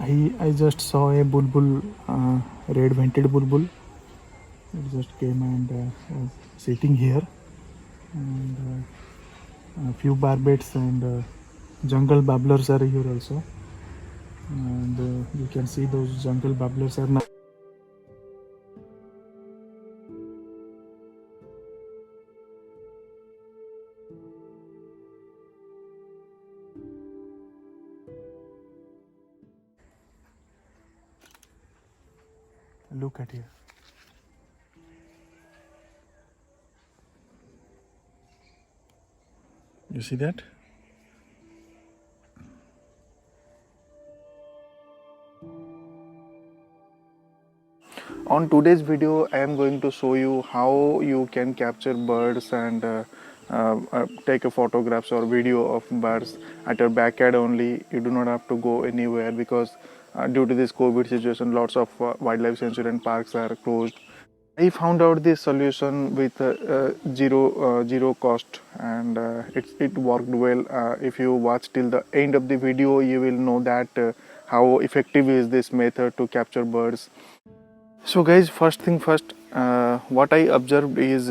I just saw a bulbul, red vented bulbul. It just came and was sitting here, and a few barbets and jungle babblers are here also. And you can see those jungle babblers are now. Look at here. You see that? On today's video, I am going to show you how you can capture birds and take a photographs or video of birds at your backyard only. You do not have to go anywhere because due to this COVID situation, lots of wildlife sanctuary and parks are closed. I found out this solution with zero cost, and it worked well. If you watch till the end of the video, you will know that how effective is this method to capture birds. So guys, first thing first, what I observed is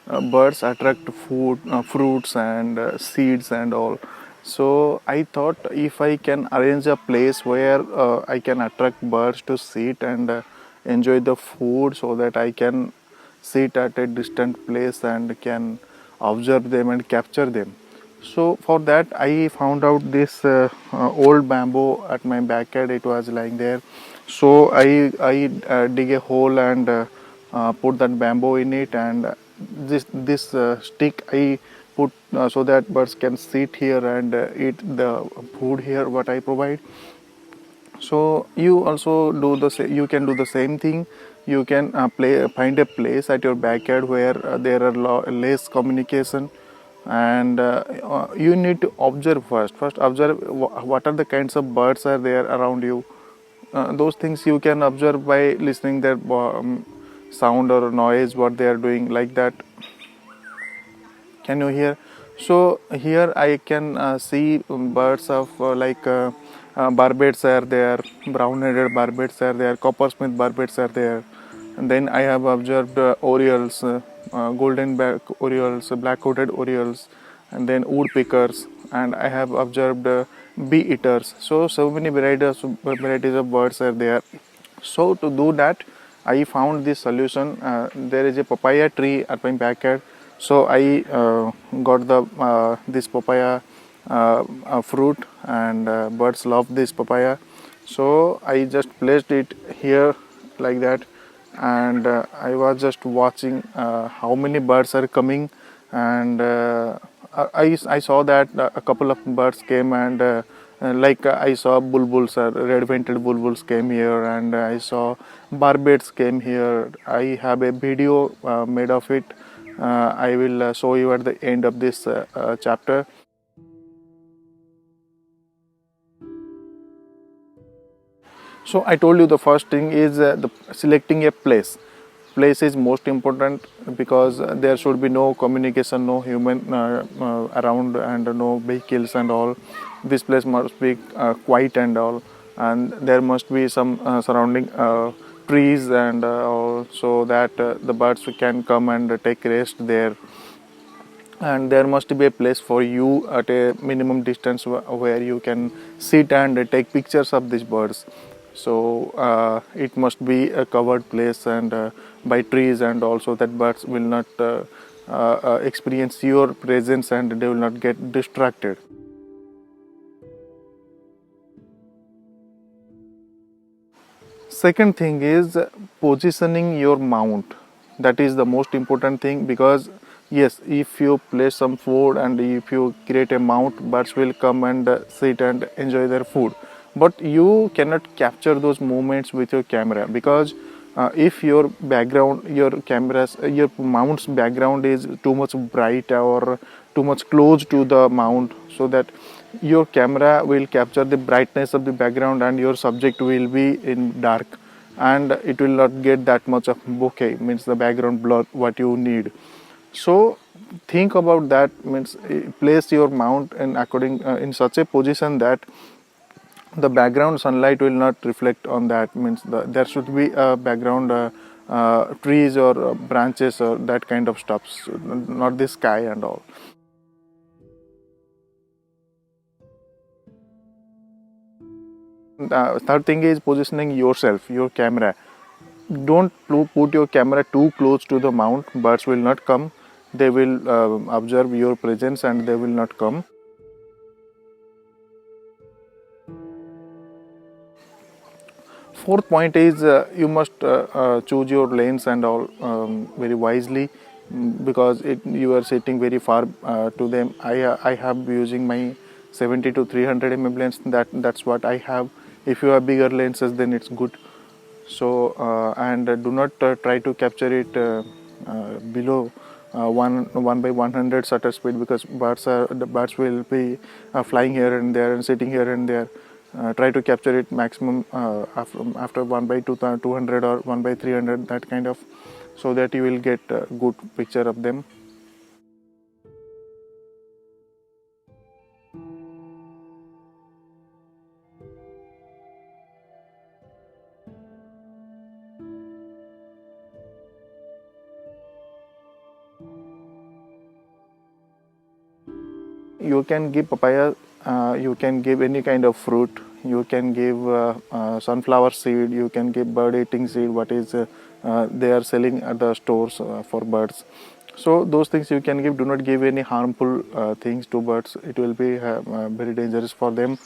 birds attract food, fruits and seeds and all. So I thought if I can arrange a place where I can attract birds to sit and enjoy the food, so that I can sit at a distant place and can observe them and capture them. So for that I found out this old bamboo at my backyard. It was lying there. So I dig a hole and put that bamboo in it, and this stick I put so that birds can sit here and eat the food here what I provide. So you also do you can do the same thing. You can find a place at your backyard where there are less communication, and you need to observe first observe what are the kinds of birds are there around you. Those things you can observe by listening their sound or noise, what they are doing, like that. Can you hear? So here I can see birds of barbets are there, brown-headed barbets are there, coppersmith barbets are there, and then I have observed orioles, golden back orioles, black-coated orioles, and then woodpeckers, and I have observed bee eaters. So many varieties of birds are there. So to do that, I found this solution. There is a papaya tree at my backyard. So I got the this papaya fruit, and birds love this papaya. So I just placed it here like that, and I was just watching how many birds are coming, and I saw that a couple of birds came, and I saw bulbuls, red-vented bulbuls came here, and I saw barbets came here. I have a video made of it. I will show you at the end of this chapter. So I told you the first thing is selecting a place. Place is most important because there should be no communication, no human around, and no vehicles and all. This place must be quiet and all, and there must be some surrounding trees and all, so that the birds can come and take rest there. And there must be a place for you at a minimum distance where you can sit and take pictures of these birds. So it must be a covered place and by trees, and also that birds will not experience your presence and they will not get distracted. Second thing is positioning your mount. That is the most important thing, because yes, if you place some food and if you create a mount, birds will come and sit and enjoy their food. But you cannot capture those moments with your camera, because if your background, your mount's background is too much bright or too much close to the mount, so that your camera will capture the brightness of the background and your subject will be in dark, and it will not get that much of bokeh, means the background blur what you need. So think about that, means place your mount in according in such a position that the background sunlight will not reflect on that, means there should be a background trees or branches or that kind of stuff, not the sky and all. Third thing is positioning yourself, your camera. Don't put your camera too close to the mount. Birds will not come. They will observe your presence and they will not come. Fourth point is you must choose your lanes and all very wisely, because you are sitting very far to them. I have using my 70 to 300 mm lens. That's what I have. If you have bigger lenses, then it's good. So and do not try to capture it below 1 by 100 shutter speed, because the birds will be flying here and there and sitting here and there. Try to capture it maximum after 1 by 200 or 1 by 300, that kind of, so that you will get a good picture of them. You can give papaya, you can give any kind of fruit, you can give sunflower seed, you can give bird eating seed, what is they are selling at the stores for birds. So those things you can give. Do not give any harmful things to birds. It will be very dangerous for them.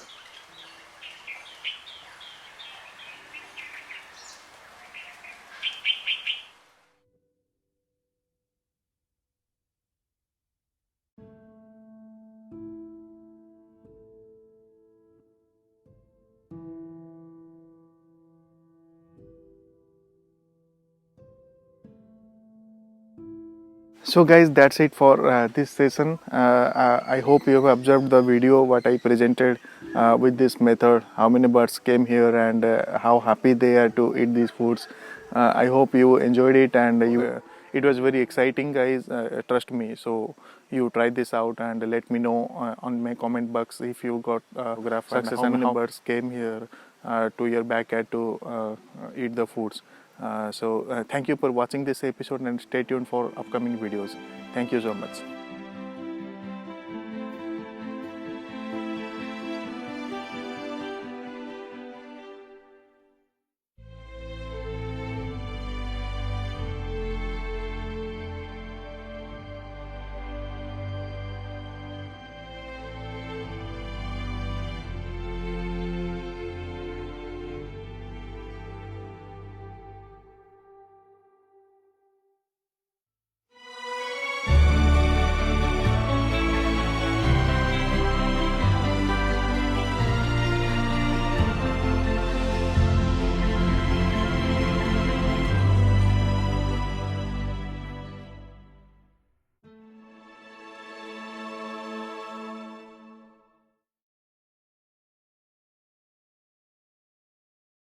So guys, that's it for this session. I hope you have observed the video what I presented with this method, how many birds came here and how happy they are to eat these foods. I hope you enjoyed it, and it was very exciting, guys. Trust me. So you try this out and let me know on my comment box if you got graph success and how many birds came here to your backyard to eat the foods. So thank you for watching this episode, and stay tuned for upcoming videos. Thank you so much.